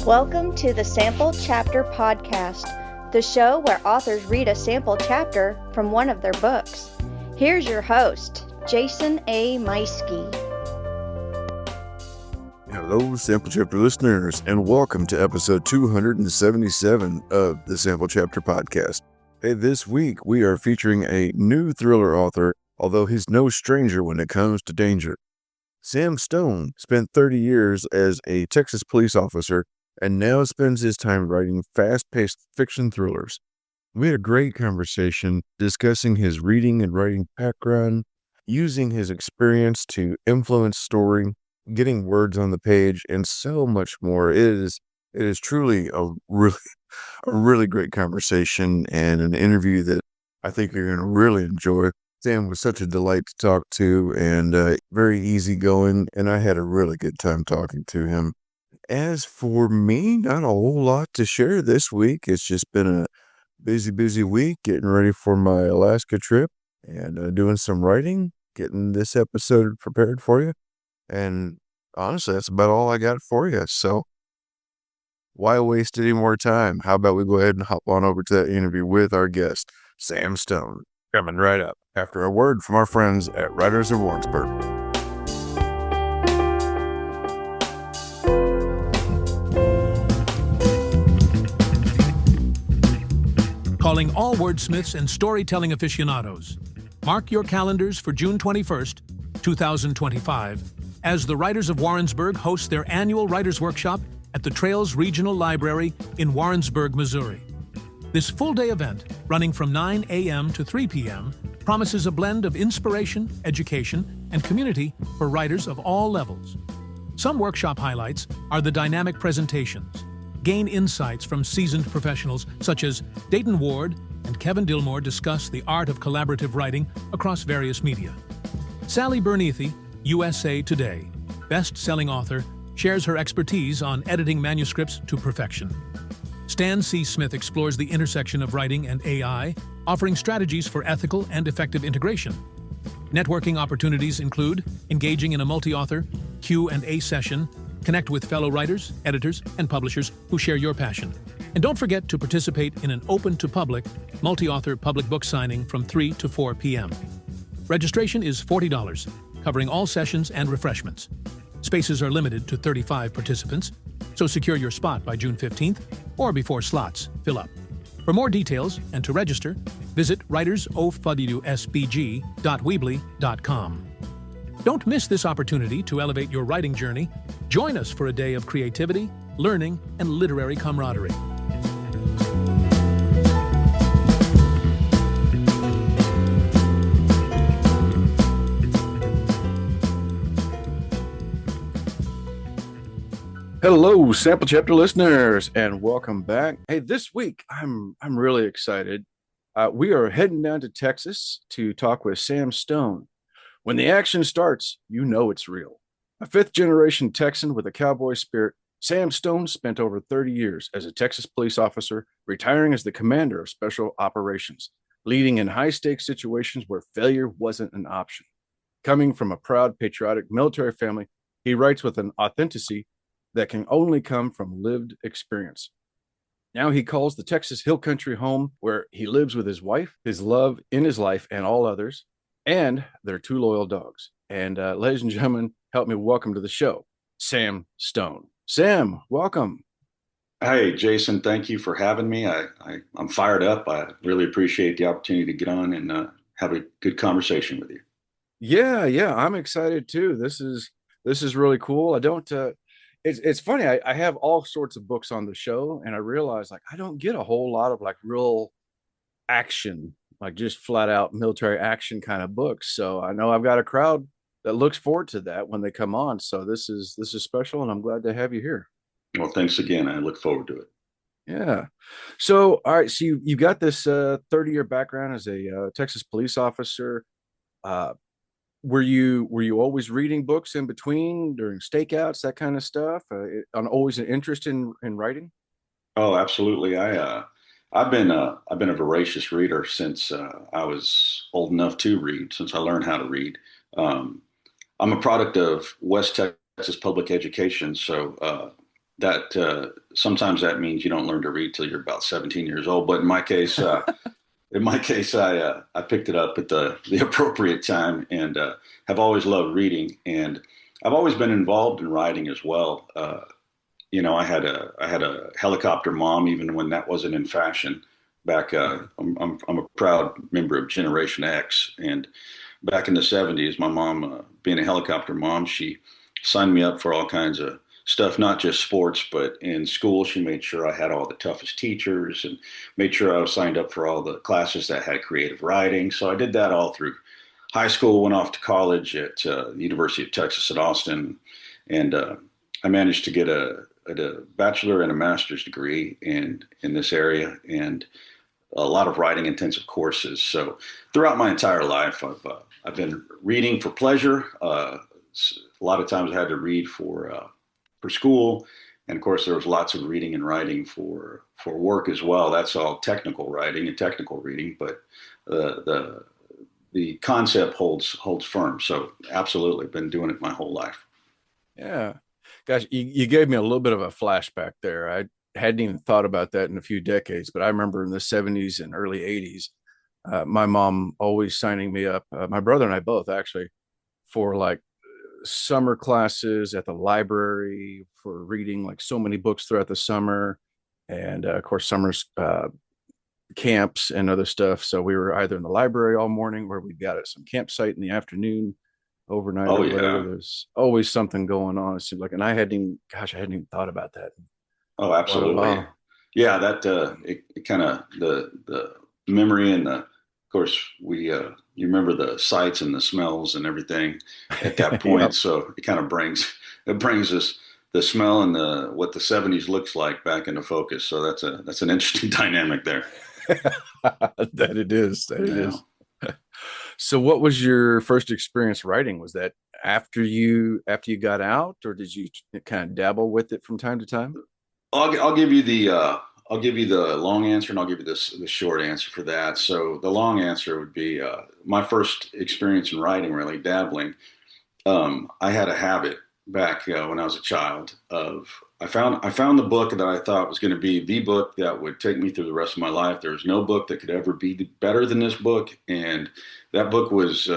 Welcome to the Sample Chapter Podcast, the show where authors read a sample chapter from one of their books. Here's your host, Jason A. Meiske. Hello, Sample Chapter listeners, and welcome to episode 277 of the Sample Chapter Podcast. Hey, this week we are featuring a new thriller author, although he's no stranger when it comes to danger. Sam Stone spent 30 years as a Texas police officer and now spends his time writing fast-paced fiction thrillers. We had a great conversation discussing his reading and writing background, using his experience to influence story, getting words on the page, and so much more. It is truly a really great conversation and an interview that I think you're going to really enjoy. Sam was such a delight to talk to and very easygoing, and I had a really good time talking to him. As for me, not a whole lot to share this week. It's just been a busy week getting ready for my Alaska trip and doing some writing, getting this episode prepared for you. And honestly, that's about all I got for you. So why waste any more time? How about we go ahead and hop on over to that interview with our guest, Sam Stone, coming right up after a word from our friends at Writers of Warrensburg. Calling all wordsmiths and storytelling aficionados. Mark your calendars for June 21st, 2025, as the Writers of Warrensburg host their annual Writers' Workshop at the Trails Regional Library in Warrensburg, Missouri. This full-day event, running from 9 a.m. to 3 p.m., promises a blend of inspiration, education, and community for writers of all levels. Some workshop highlights are the dynamic presentations. Gain insights from seasoned professionals such as Dayton Ward and Kevin Dillmore discuss the art of collaborative writing across various media. Sally Bernethy, USA Today, best-selling author, shares her expertise on editing manuscripts to perfection. Stan C. Smith explores the intersection of writing and AI, offering strategies for ethical and effective integration. Networking opportunities include engaging in a multi-author Q&A session, connect with fellow writers, editors, and publishers who share your passion. And don't forget to participate in an open-to-public, multi-author public book signing from 3 to 4 p.m. Registration is $40, covering all sessions and refreshments. Spaces are limited to 35 participants, so secure your spot by June 15th or before slots fill up. For more details and to register, visit writersofwsbg.weebly.com. Don't miss this opportunity to elevate your writing journey. Join us for a day of creativity, learning, and literary camaraderie. Hello, Sample Chapter listeners, and welcome back. Hey, this week I'm really excited. We are heading down to Texas to talk with Sam Stone. When the action starts, you know it's real. A fifth-generation Texan with a cowboy spirit, Sam Stone spent over 30 years as a Texas police officer, retiring as the commander of special operations, leading in high-stakes situations where failure wasn't an option. Coming from a proud, patriotic military family, he writes with an authenticity that can only come from lived experience. Now he calls the Texas Hill Country home, where he lives with his wife, his love in his life and all others, and their two loyal dogs. And ladies and gentlemen, help me welcome to the show, Sam Stone. Sam, welcome. Hey, Jason, thank you for having me. I'm fired up. I really appreciate the opportunity to get on and have a good conversation with you. Yeah, I'm excited too. This is really cool. It's funny. I have all sorts of books on the show, and I realize I don't get a whole lot of real action, just flat out military action kind of books. So I know I've got a crowd that looks forward to that when they come on. So this is special, and I'm glad to have you here. Well, thanks again. I look forward to it. Yeah. So, all right. So you got this 30-year background as a Texas police officer. Were you always reading books in between during stakeouts, that kind of stuff? Always an interest in writing? Oh, absolutely. I've been a voracious reader since I was old enough to read, since I learned how to read. I'm a product of West Texas public education, so sometimes that means you don't learn to read till you're about 17 years old. But in my case, I picked it up at the appropriate time and have always loved reading. And I've always been involved in writing as well. I had a helicopter mom even when that wasn't in fashion. Back, I'm a proud member of Generation X, and back in the '70s, my mom, being a helicopter mom, she signed me up for all kinds of stuff, not just sports, but in school, she made sure I had all the toughest teachers and made sure I was signed up for all the classes that had creative writing. So I did that all through high school, went off to college at the University of Texas at Austin, and I managed to get a bachelor and a master's degree in this area and a lot of writing intensive courses. So throughout my entire life, I've been reading for pleasure. A lot of times I had to read for school, and of course there was lots of reading and writing for work as well. That's all technical writing and technical reading, but the concept holds firm. So absolutely, been doing it my whole life. Yeah. Gosh, you gave me a little bit of a flashback there. I hadn't even thought about that in a few decades, but I remember in the 70s and early 80s, my mom always signing me up, my brother and I both actually, for like summer classes at the library for reading like so many books throughout the summer. And of course, summers camps and other stuff. So we were either in the library all morning or we got at some campsite in the afternoon, overnight Oh or whatever. yeah. There's always something going on. It seemed like, and I hadn't even thought about that in Oh, quite a absolutely. while. Yeah, that it kind of the memory and the of course we you remember the sights and the smells and everything at that point. Yep. So it brings us the smell and the what the '70s looks like back into focus. So that's an interesting dynamic there. That it is. That it Yeah. is. So what was your first experience writing? Was that after you got out, or did you kind of dabble with it from time to time? I'll give you the long answer and I'll give you the short answer for that. So the long answer would be my first experience in writing, really dabbling. I had a habit back when I was a child of I found the book that I thought was going to be the book that would take me through the rest of my life. There was no book that could ever be better than this book, and that book was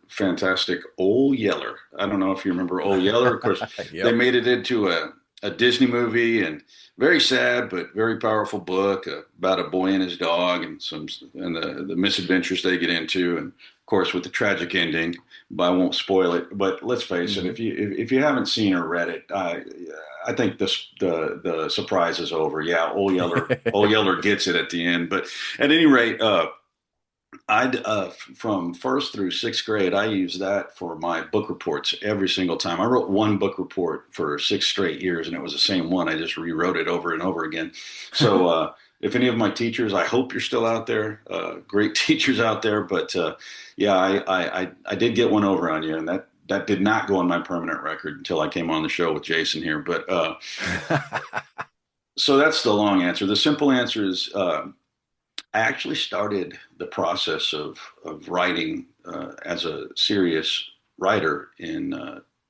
fantastic. Old Yeller. I don't know if you remember Old Yeller. Of course, they Yep. made it into a Disney movie, and very sad but very powerful book about a boy and his dog and the misadventures they get into, and of course with the tragic ending. But I won't spoil it. But let's face it, Mhm. if you haven't seen or read it, I think the surprise is over. Yeah, Old Yeller gets it at the end. But at any rate, I from first through sixth grade, I used that for my book reports every single time. I wrote one book report for 6 straight years, and it was the same one. I just rewrote it over and over again. So if any of my teachers, I hope you're still out there, great teachers out there. But yeah, I did get one over on you, and that did not go on my permanent record until I came on the show with Jason here. But so that's the long answer. The simple answer is I actually started the process of writing as a serious writer in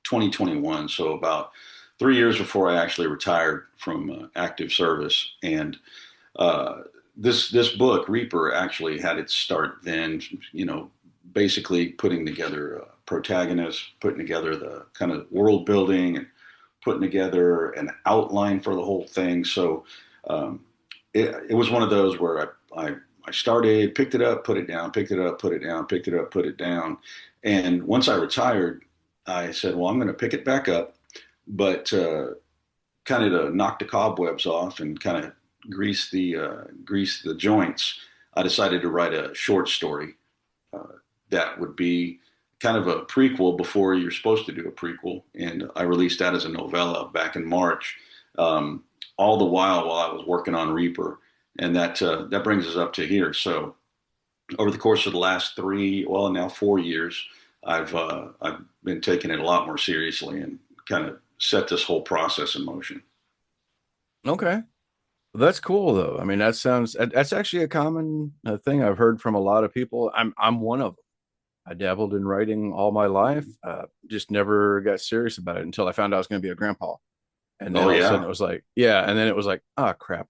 2021. So about 3 years before I actually retired from active service, and uh, this book Reaper actually had its start then. You know, basically putting together protagonists, putting together the kind of world building, and putting together an outline for the whole thing. So um, it was one of those where I started, picked it up, put it down, picked it up, put it down, picked it up, put it down. And once I retired, I said, well, I'm going to pick it back up, but kind of to knock the cobwebs off and kind of grease the joints. I decided to write a short story that would be kind of a prequel before you're supposed to do a prequel. And I released that as a novella back in March, all the while I was working on Reaper. And that brings us up to here. So over the course of the last now 4 years, I've been taking it a lot more seriously and kind of set this whole process in motion. Okay. Well, that's cool though. I mean, that's actually a common thing I've heard from a lot of people. I'm one of them. I dabbled in writing all my life, just never got serious about it until I found out I was going to be a grandpa. And then Oh all of a sudden yeah. it was like, yeah. And then it was like, oh crap,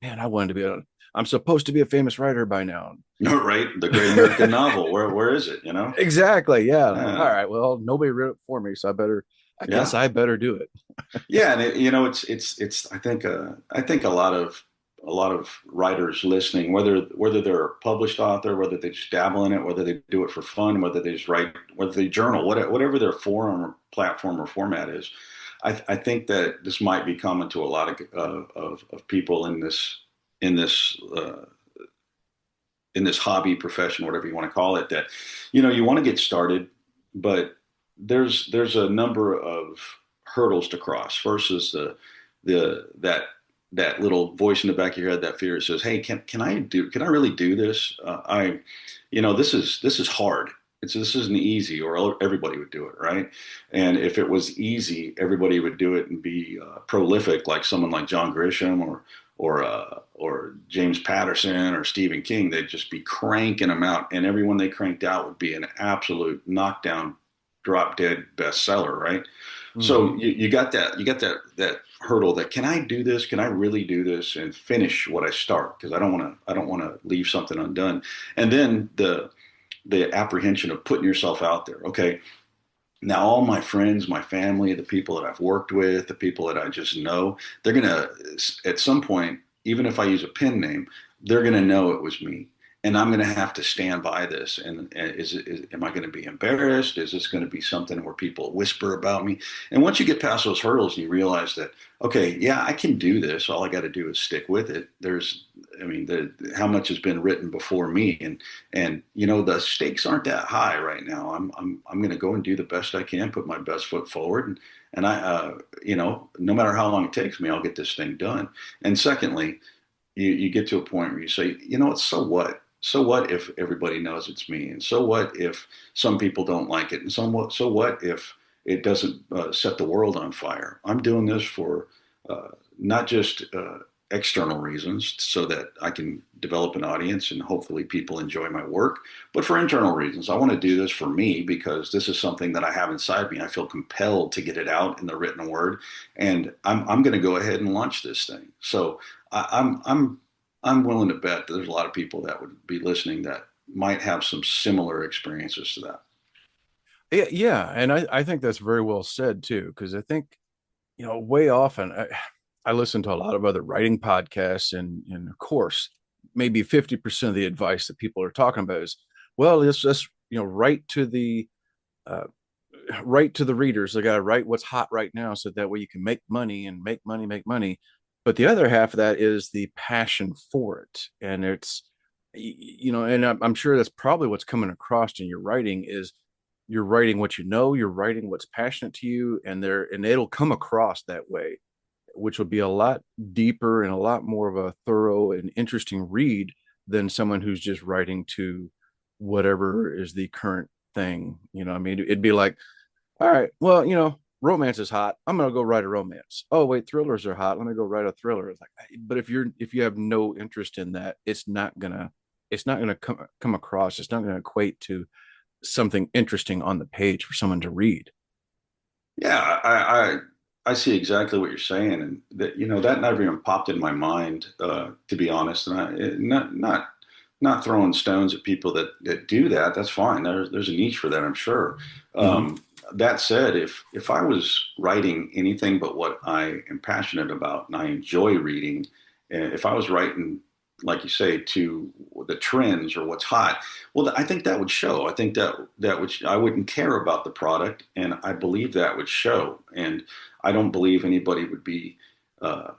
man, I wanted to be I'm supposed to be a famous writer by now. Right. The great American novel. Where is it? Exactly. Yeah. And I'm like, all Yeah. right, well, nobody wrote it for me. So I guess Yeah. I better do it. Yeah, and it's I think a lot of writers listening, whether they're a published author, whether they just dabble in it, whether they do it for fun, whether they just write, whether they journal, whatever their forum or platform or format is, I think that this might be common to a lot of people in this uh, in this hobby profession, whatever you want to call it, that you want to get started, but there's a number of hurdles to cross. First is the that little voice in the back of your head, that fear says, "Hey, can I really do this? This is hard. This isn't easy, or everybody would do it, right? And if it was easy, everybody would do it and be prolific, like someone like John Grisham or James Patterson or Stephen King. They'd just be cranking them out, and everyone they cranked out would be an absolute knockdown, drop dead bestseller, right? Mm-hmm. So you got that hurdle, that can I do this? Can I really do this and finish what I start? Because I don't want to leave something undone. And then the apprehension of putting yourself out there. Okay, now all my friends, my family, the people that I've worked with, the people that I just know, they're gonna, at some point, even if I use a pen name, they're gonna know it was me, and I'm gonna have to stand by this. And am I gonna be embarrassed? Is this gonna be something where people whisper about me? And once you get past those hurdles and you realize that, okay, yeah, I can do this. All I got to do is stick with it. I mean, how much has been written before me, and the stakes aren't that high right now. I'm going to go and do the best I can, put my best foot forward, and I no matter how long it takes me, I'll get this thing done. And secondly, you get to a point where you say, it's so what? So what if everybody knows it's me? And so what if some people don't like it? And so what if it doesn't set the world on fire? I'm doing this for not just external reasons so that I can develop an audience and hopefully people enjoy my work, but for internal reasons. I want to do this for me because this is something that I have inside me. I feel compelled to get it out in the written word, and I'm going to go ahead and launch this thing. So I'm willing to bet that there's a lot of people that would be listening that might have some similar experiences to that. Yeah, yeah, and I think that's very well said too, because I think way often I listen to a lot of other writing podcasts, and of course, maybe 50% of the advice that people are talking about is, well, let's just uh, write to the readers. They got to write what's hot right now, so that way you can make money and make money. But the other half of that is the passion for it, and and I'm sure that's probably what's coming across in your writing is you're writing what you know, you're writing what's passionate to you, and it'll come across that way, which will be a lot deeper and a lot more of a thorough and interesting read than someone who's just writing to whatever is the current thing. I mean, it'd be like, all right, well, romance is hot. I'm gonna go write a romance. Oh wait, thrillers are hot. Let me go write a thriller. It's like, but if you have no interest in that, it's not gonna come across. It's not gonna equate to something interesting on the page for someone to read. Yeah, I see exactly what you're saying, and that never even popped in my mind, to be honest. And not throwing stones at people that do that. That's fine. There's a niche for that, I'm sure. Mm-hmm. That said, if I was writing anything but what I am passionate about and I enjoy reading, and if I was writing, like you say, to the trends or what's hot, well, I think that would show. I think that would, I wouldn't care about the product, and I believe that would show. And I don't believe anybody would be uh,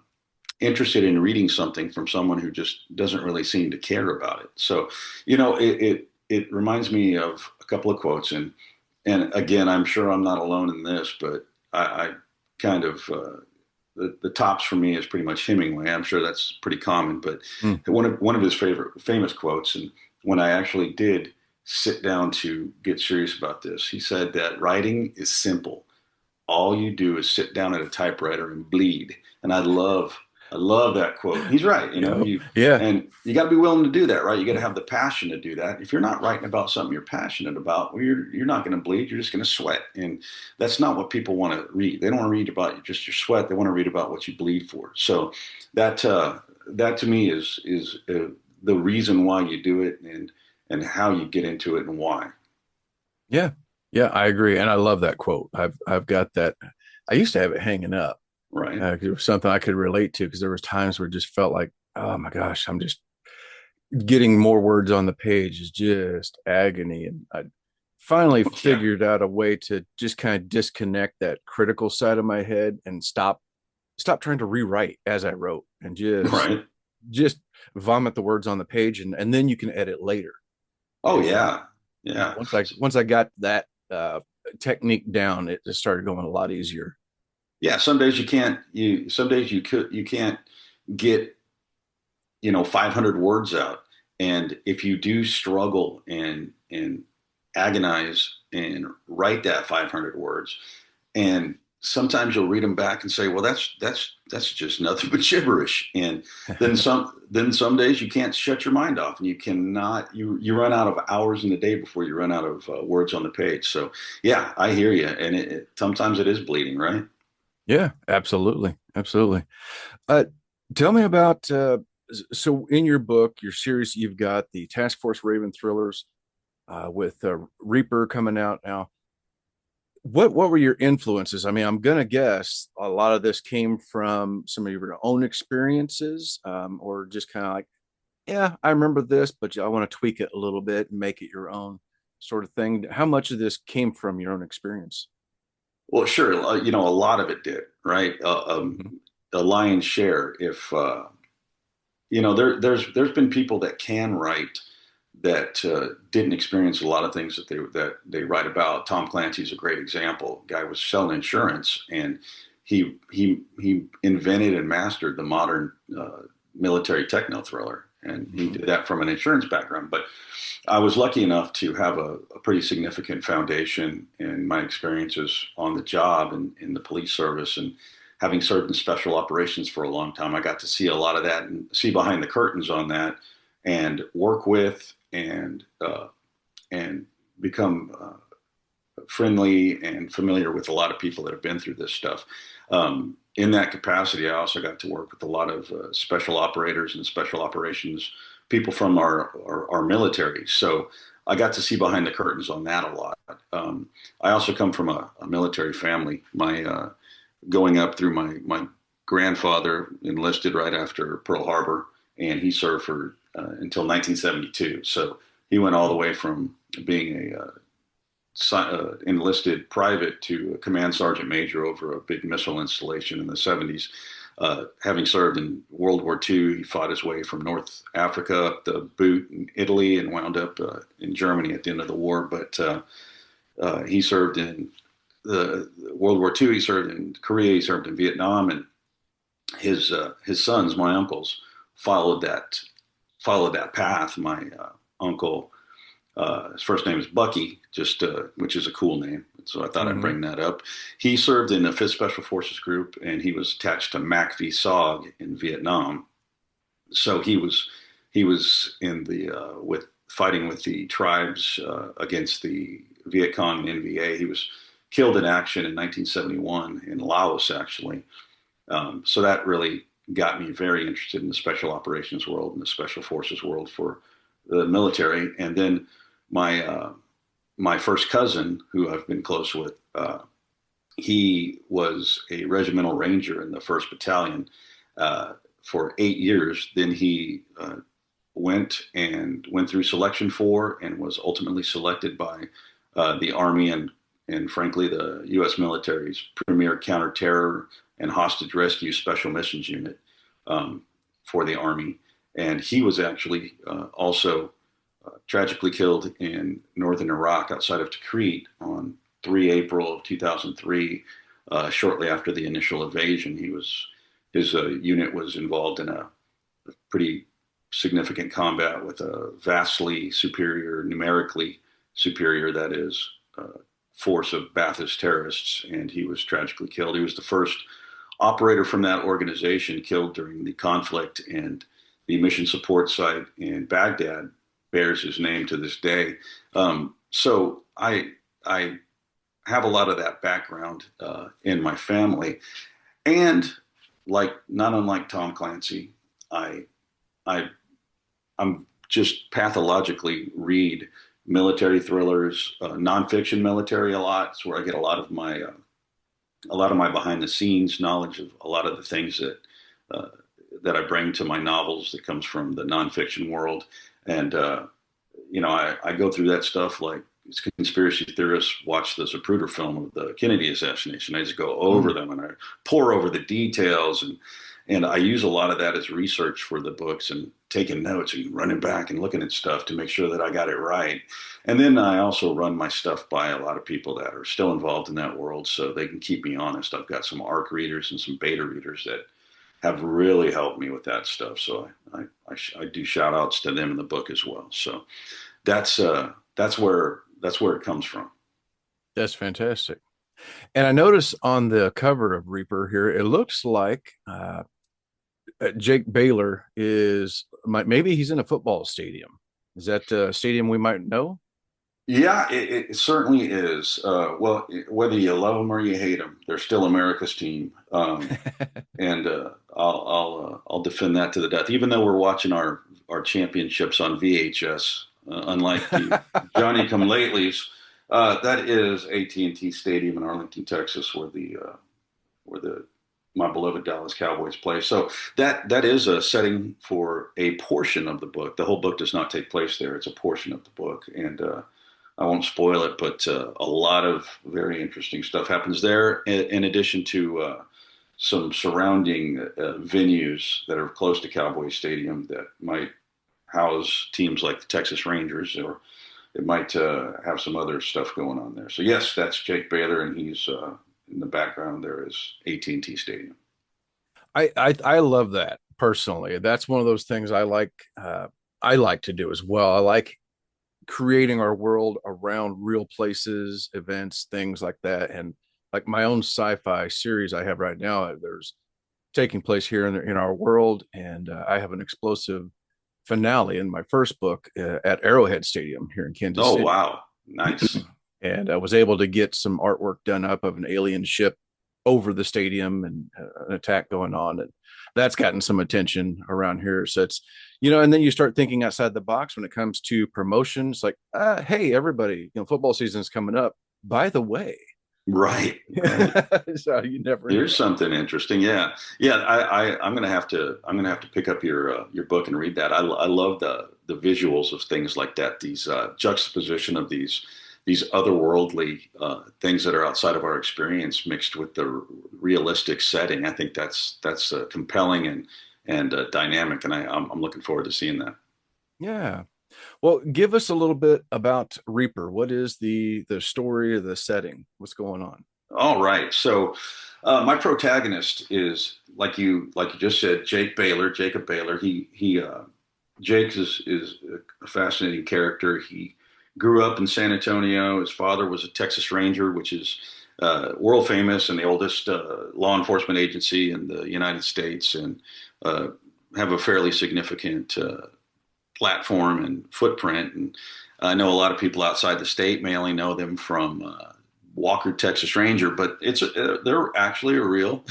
interested in reading something from someone who just doesn't really seem to care about it. So, it reminds me of a couple of quotes, and again, I'm sure I'm not alone in this, but I kind of the tops for me is pretty much Hemingway. I'm sure that's pretty common, but Mm. one of his favorite famous quotes, and when I actually did sit down to get serious about this, he said that writing is simple. All you do is sit down at a typewriter and bleed. And I love I love that quote. He's right. Yeah. And you got to be willing to do that, right? You got to have the passion to do that. If you're not writing about something you're passionate about, well, you're not going to bleed. You're just going to sweat, and that's not what people want to read. They don't want to read about just your sweat. They want to read about what you bleed for. So that to me is the reason why you do it, and how you get into it and why. Yeah. Yeah, I agree. And I love that quote. I've got that. I used to have it hanging up. Right. It was something I could relate to because there was times where it just felt like, oh my gosh, I'm just getting more words on the page is just agony. And I finally Yeah. figured out a way to just kind of disconnect that critical side of my head and stop trying to rewrite as I wrote and Right. just vomit the words on the page and then you can edit later. Oh And yeah. Yeah. once I got that technique down, it just started going a lot easier. Yeah. Some days you can't. Some days you can't get 500 words out, and if you do struggle and agonize and write that 500 words, and sometimes you'll read them back and say, well, that's just nothing but gibberish. And then some days you can't shut your mind off, and you run out of hours in the day before you run out of words on the page. So yeah, I hear you. And sometimes it is bleeding, right? Yeah, absolutely. Absolutely. Uh, Tell me about so in your book, your series, you've got the Task Force Raven thrillers with Reaper coming out now. What were your influences? I mean, I'm gonna guess a lot of this came from some of your own experiences, or just kind of like, yeah, I remember this, but I want to tweak it a little bit and make it your own sort of thing. How much of this came from your own experience? Well, sure. A lot of it did, right? Mhm. A lion's share. If there's been people that can write that didn't experience a lot of things that they write about. Tom Clancy's a great example. Guy was selling insurance, and he invented and mastered the modern military techno thriller, and he Mhm. did that from an insurance background. But I was lucky enough to have a pretty significant foundation in my experiences on the job and in the police service, and having served in special operations for a long time. I got to see a lot of that and see behind the curtains on that, and work with and become friendly and familiar with a lot of people that have been through this stuff. In that capacity, I also got to work with a lot of special operators and special operations people from our military. So I got to see behind the curtains on that a lot. I also come from a military family. My Going up through my grandfather enlisted right after Pearl Harbor, and he served for until 1972. So he went all the way from being a enlisted private to a command sergeant major over a big missile installation in the 70s. Having served in World War II, he fought his way from North Africa up the boot in Italy and wound up in Germany at the end of the war. But he served in the World War II. He served in Korea. He served in Vietnam, and his sons, my uncles, followed that path. My uncle, his first name is Bucky, just which is a cool name. So I thought I'd Mhm. bring that up. He served in the 5th Special Forces Group, and he was attached to MACV SOG in Vietnam. So he was in the with fighting with the tribes against the Viet Cong and NVA. He was killed in action in 1971 in Laos, actually. So that really got me very interested in the special operations world and the special forces world for the military. And then my my first cousin, who I've been close with, he was a regimental ranger in the First Battalion for 8 years. Then he went through selection for and was ultimately selected by the Army and frankly the U.S. military's premier counterterror and hostage rescue special missions unit for the Army. And he was actually also tragically killed in northern Iraq outside of Tikrit on 3 April of 2003, shortly after the initial invasion. His unit was involved in a pretty significant combat with a vastly superior, numerically superior, that is, force of Ba'athist terrorists, and he was tragically killed. He was the first operator from that organization killed during the conflict, and the mission support site in Baghdad bears his name to this day. So I have a lot of that background in my family, and like not unlike Tom Clancy, I I I'm just pathologically read military thrillers, nonfiction military a lot. It's where I get a lot of my behind the scenes knowledge of a lot of the things uh, that I bring to my novels that comes from the nonfiction world. And I go through that stuff like it's conspiracy theorists watch the Zapruder film of the Kennedy assassination. I just go over them and I pour over the details, and I use a lot of that as research for the books and taking notes and running back and looking at stuff to make sure that I got it right. And then I also run my stuff by a lot of people that are still involved in that world so they can keep me honest. I've got some ARC readers and some beta readers that have really helped me with that stuff. So I do shout outs to them in the book as well. So that's where it comes from. That's fantastic. And I notice on the cover of Reaper here, it looks like Jake Baylor maybe he's in a football stadium. Is that a stadium we might know? Yeah, it certainly is. Well, whether you love them or you hate them, they're still America's team, and I'll defend that to the death. Even though we're watching our championships on VHS, unlike the Johnny Come Latelys, that is AT&T Stadium in Arlington, Texas, where the my beloved Dallas Cowboys play. So that is a setting for a portion of the book. The whole book does not take place there. It's a portion of the book, and I won't spoil it, but a lot of very interesting stuff happens there, in addition to some surrounding venues that are close to Cowboy Stadium that might house teams like the Texas Rangers, or it might have some other stuff going on there. So yes, that's Jake Baylor, and he's in the background there is AT&T Stadium. I love that personally. That's one of those things I like. I like to do as well. I like creating our world around real places, events, things like that. And like my own sci-fi series I have right now, there's taking place here in our world, and I have an explosive finale in my first book at Arrowhead Stadium here in Kansas City. Oh wow, nice. And I was able to get some artwork done up of an alien ship over the stadium and an attack going on, and that's gotten some attention around here. So it's, and then you start thinking outside the box when it comes to promotions, like hey everybody, football season is coming up, by the way. Right. So you never Here's something interesting. Yeah. I'm gonna have to pick up your book and read that. I love the visuals of things like that, these juxtaposition of these otherworldly things that are outside of our experience mixed with the realistic setting. I think that's compelling and dynamic, and I'm looking forward to seeing that. Yeah. Well, give us a little bit about Reaper. What is the story, the setting? What's going on? All right. So my protagonist is like you just said, Jacob Baylor. Jake is a fascinating character. He grew up in San Antonio. His father was a Texas Ranger, which is world famous and the oldest law enforcement agency in the United States, and have a fairly significant platform and footprint. And I know a lot of people outside the state may only know them from Walker, Texas Ranger, but they're actually a real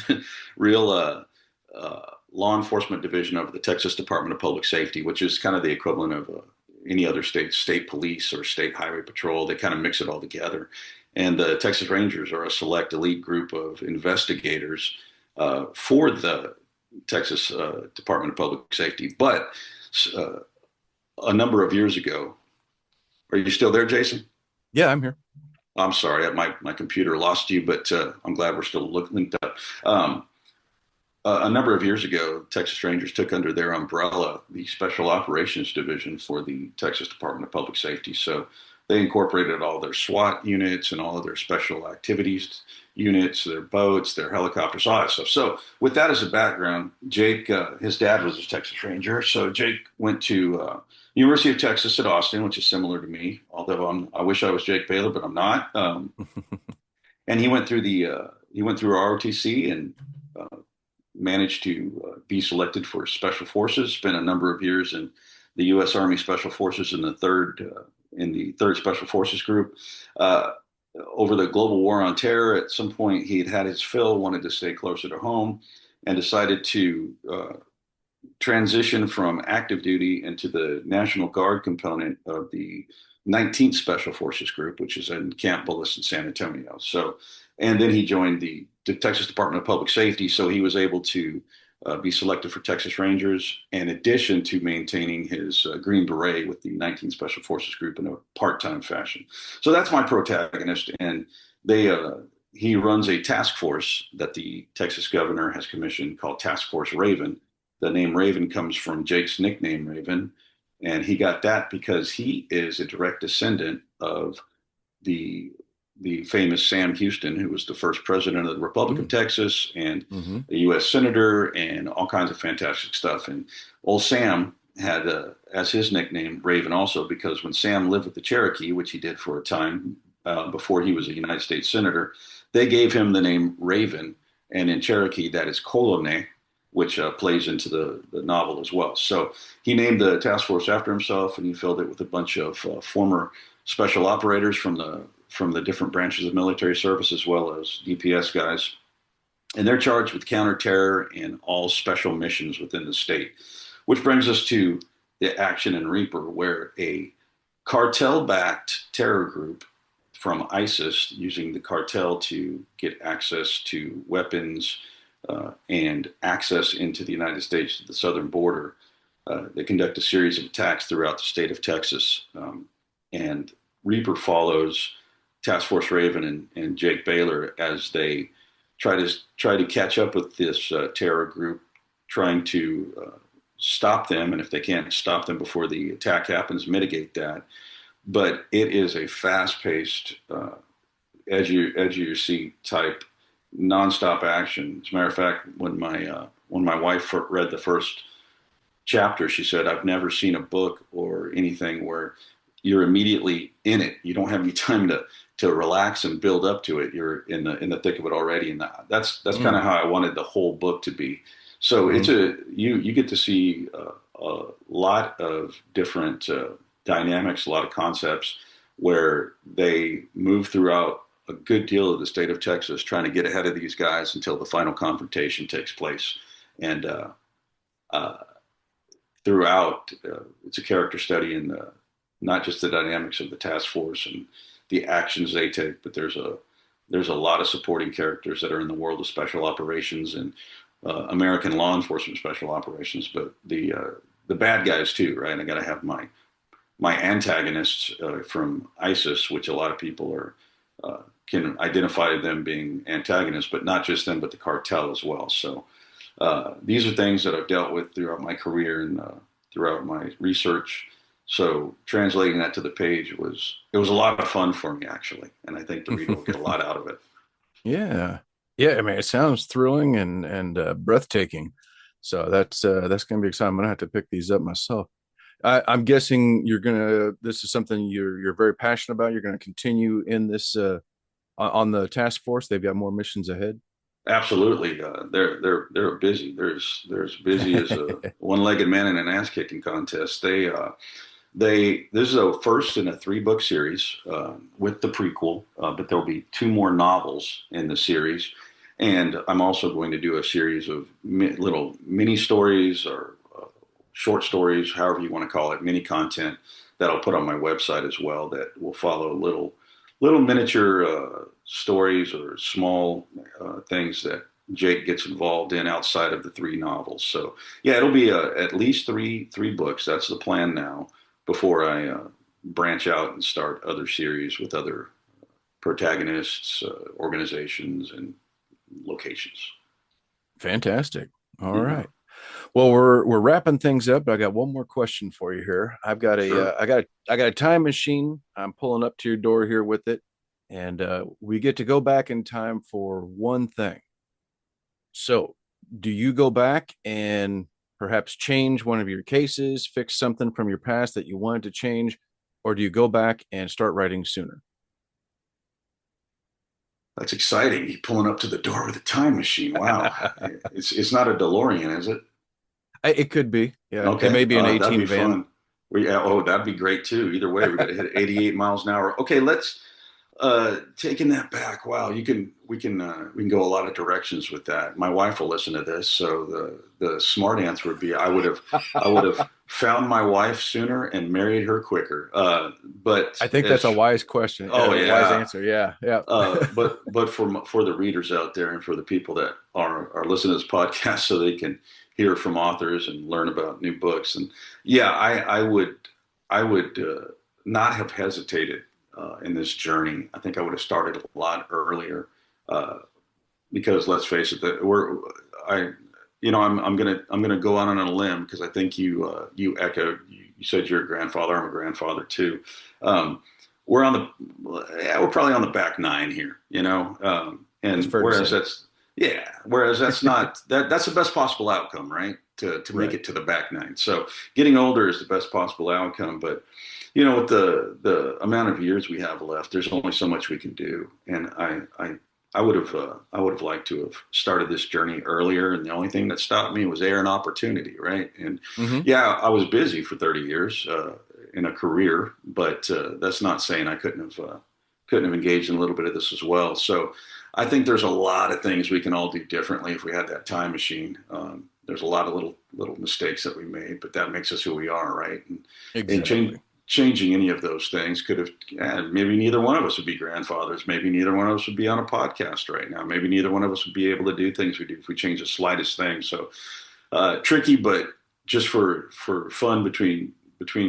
law enforcement division of the Texas Department of Public Safety, which is kind of the equivalent of any other state police or state highway patrol. They kind of mix it all together. And the Texas Rangers are a select elite group of investigators for the Texas Department of Public Safety. But a number of years ago, are you still there, Jason? Yeah, I'm here. I'm sorry, my computer lost you, but I'm glad we're still linked up. A number of years ago, Texas Rangers took under their umbrella the Special Operations Division for the Texas Department of Public Safety. So they incorporated all their SWAT units and all of their special activities units, their boats, their helicopters, all that stuff. So with that as a background, Jake, his dad was a Texas Ranger. So Jake went to University of Texas at Austin, which is similar to me, although I wish I was Jake Baylor, but I'm not. And he went through ROTC and managed to be selected for Special Forces. Spent a number of years in the U.S. Army Special Forces in the third Special Forces Group. Over the global war on terror, at some point he had his fill, wanted to stay closer to home, and decided to transition from active duty into the National Guard component of the 19th Special Forces Group, which is in Camp Bullis in San Antonio. So, and then he joined the Texas Department of Public Safety, so he was able to be selected for Texas Rangers, in addition to maintaining his Green Beret with the 19th Special Forces Group in a part-time fashion. So that's my protagonist, and he runs a task force that the Texas governor has commissioned called Task Force Raven. The name Raven comes from Jake's nickname Raven, and he got that because he is a direct descendant of the famous Sam Houston, who was the first president of the Republic of Texas and a U.S. senator and all kinds of fantastic stuff. And old Sam had as his nickname Raven also because when Sam lived with the Cherokee, which he did for a time before he was a United States senator, they gave him the name Raven, and in Cherokee that is Colone, which plays into the novel as well. So he named the task force after himself, and he filled it with a bunch of former special operators from the different branches of military service, as well as DPS guys. And they're charged with counterterror and all special missions within the state, which brings us to the action in Reaper, where a cartel-backed terror group from ISIS, using the cartel to get access to weapons and access into the United States, the southern border, they conduct a series of attacks throughout the state of Texas. And Reaper follows Task Force Raven and Jake Baylor as they try to catch up with this terror group, trying to stop them, and if they can't stop them before the attack happens, mitigate that. But it is a fast-paced, edge of your seat type, nonstop action. As a matter of fact, when my wife read the first chapter, she said, "I've never seen a book or anything where you're immediately in it. You don't have any time to relax and build up to it. You're in the thick of it already." And that's kind of how I wanted the whole book to be. So it's you get to see a lot of different dynamics, a lot of concepts where they move throughout a good deal of the state of Texas, trying to get ahead of these guys until the final confrontation takes place. And throughout, it's a character study in not just the dynamics of the task force and the actions they take, but there's a lot of supporting characters that are in the world of special operations and American law enforcement special operations, but the bad guys too, right? I got to have my antagonists from ISIS, which a lot of people are can identify them being antagonists, but not just them, but the cartel as well. So these are things that I've dealt with throughout my career and throughout my research. So translating that to the page was a lot of fun for me, actually, and I think the reader will get a lot out of it. Yeah. I mean, it sounds thrilling and breathtaking. So that's going to be exciting. I'm going to have to pick these up myself. I'm guessing this is something you're very passionate about. You're going to continue in this on the task force. They've got more missions ahead. Absolutely. They're busy. They're as busy as a one-legged man in an ass-kicking contest. This is a first in a 3-book series with the prequel, but there'll be 2 more novels in the series. And I'm also going to do a series of little mini stories or short stories, however you want to call it, mini content that I'll put on my website as well, that will follow little miniature stories or small things that Jake gets involved in outside of the 3 novels. So yeah, it'll be at least three books. That's the plan now, before I branch out and start other series with other protagonists, organizations, and locations. Fantastic. All right. Well, we're wrapping things up, but I got one more question for you here. I've got I got a time machine. I'm pulling up to your door here with it, and we get to go back in time for one thing. So, do you go back and perhaps change one of your cases, fix something from your past that you wanted to change, or do you go back and start writing sooner? That's exciting. He's pulling up to the door with a time machine. Wow. It's not a DeLorean, is it? It could be. Yeah. It Okay. may be an That'd 18 be van. fun. Yeah. Oh, that'd be great too. Either way, we got to hit 88 miles an hour. Okay. Let's, taking that back. Wow. We can go a lot of directions with that. My wife will listen to this. So the smart answer would be, I would have found my wife sooner and married her quicker. But I think that's a wise question. oh A yeah. wise answer. Yeah. Yeah. But for the readers out there and for the people that are listening to this podcast, so they can hear from authors and learn about new books, and yeah, I would not have hesitated in this journey. I think I would have started a lot earlier, because let's face it, I'm gonna go out on a limb, because I think you echoed, you said you're a grandfather. I'm a grandfather too. We're probably on the back nine here, and whereas that's not that's the best possible outcome, right? To make it to the back nine. So getting older is the best possible outcome, but with the amount of years we have left, there's only so much we can do, and I would have liked to have started this journey earlier, and the only thing that stopped me was air and opportunity, right? And yeah, I was busy for 30 years in a career, but that's not saying I couldn't have engaged in a little bit of this as well. So I think there's a lot of things we can all do differently if we had that time machine. There's a lot of little mistakes that we made, but that makes us who we are, right? Exactly. And changing any of those things could have, maybe neither one of us would be grandfathers. Maybe neither one of us would be on a podcast right now. Maybe neither one of us would be able to do things we do if we change the slightest thing. So tricky, but just for fun between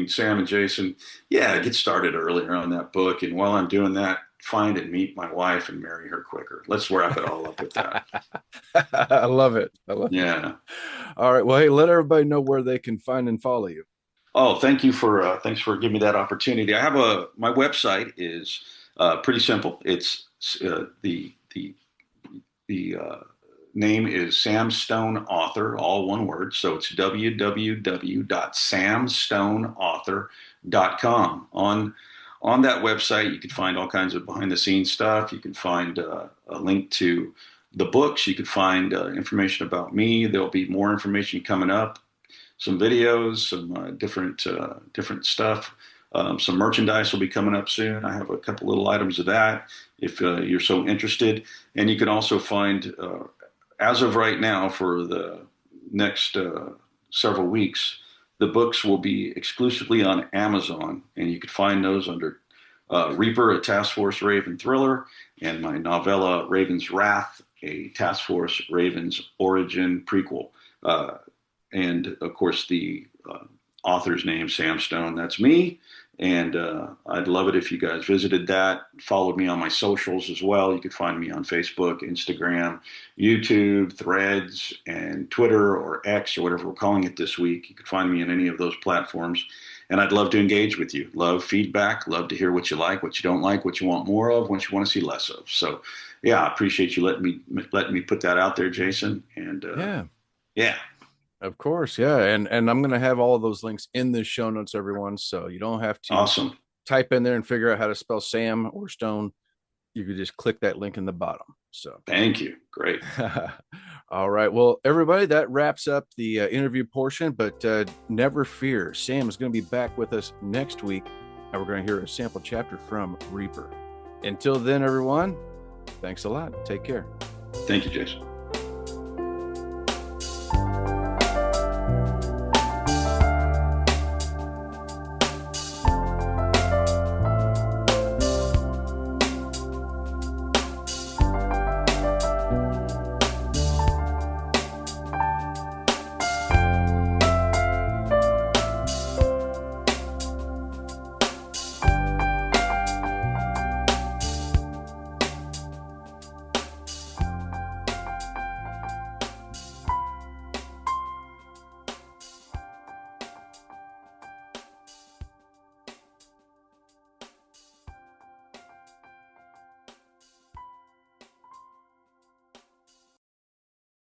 Sam and Jason, yeah, get started earlier on that book. And while I'm doing that, find and meet my wife and marry her quicker. Let's wrap it all up with that. I love it. Yeah. All right. Well, hey, let everybody know where they can find and follow you. Oh, thanks for giving me that opportunity. My website is pretty simple. It's the name is Sam Stone Author, all one word. So it's www.samstoneauthor.com. On that website, you can find all kinds of behind the scenes stuff. You can find a link to the books. You can find information about me. There'll be more information coming up. Some videos, some different stuff. Some merchandise will be coming up soon. I have a couple little items of that if you're so interested. And you can also find, as of right now, for the next several weeks, the books will be exclusively on Amazon, and you can find those under Reaper, a Task Force Raven thriller, and my novella Raven's Wrath, a Task Force Raven's origin prequel. And of course, the author's name, Sam Stone, that's me. And I'd love it if you guys visited that, followed me on my socials as well. You could find me on Facebook, Instagram, YouTube, Threads, and Twitter, or X, or whatever we're calling it this week. You could find me on any of those platforms. And I'd love to engage with you. Love feedback. Love to hear what you like, what you don't like, what you want more of, what you want to see less of. So, yeah, I appreciate you letting me put that out there, Jason. And yeah. Of course, yeah, and I'm going to have all of those links in the show notes, everyone, so you don't have to type in there and figure out how to spell Sam or Stone. You could just click that link in the bottom. So thank you. Great. All right, well, everybody, that wraps up the interview portion, but never fear, Sam is going to be back with us next week, and we're going to hear a sample chapter from Reaper. Until then, everyone, thanks a lot. Take care. Thank you, Jason.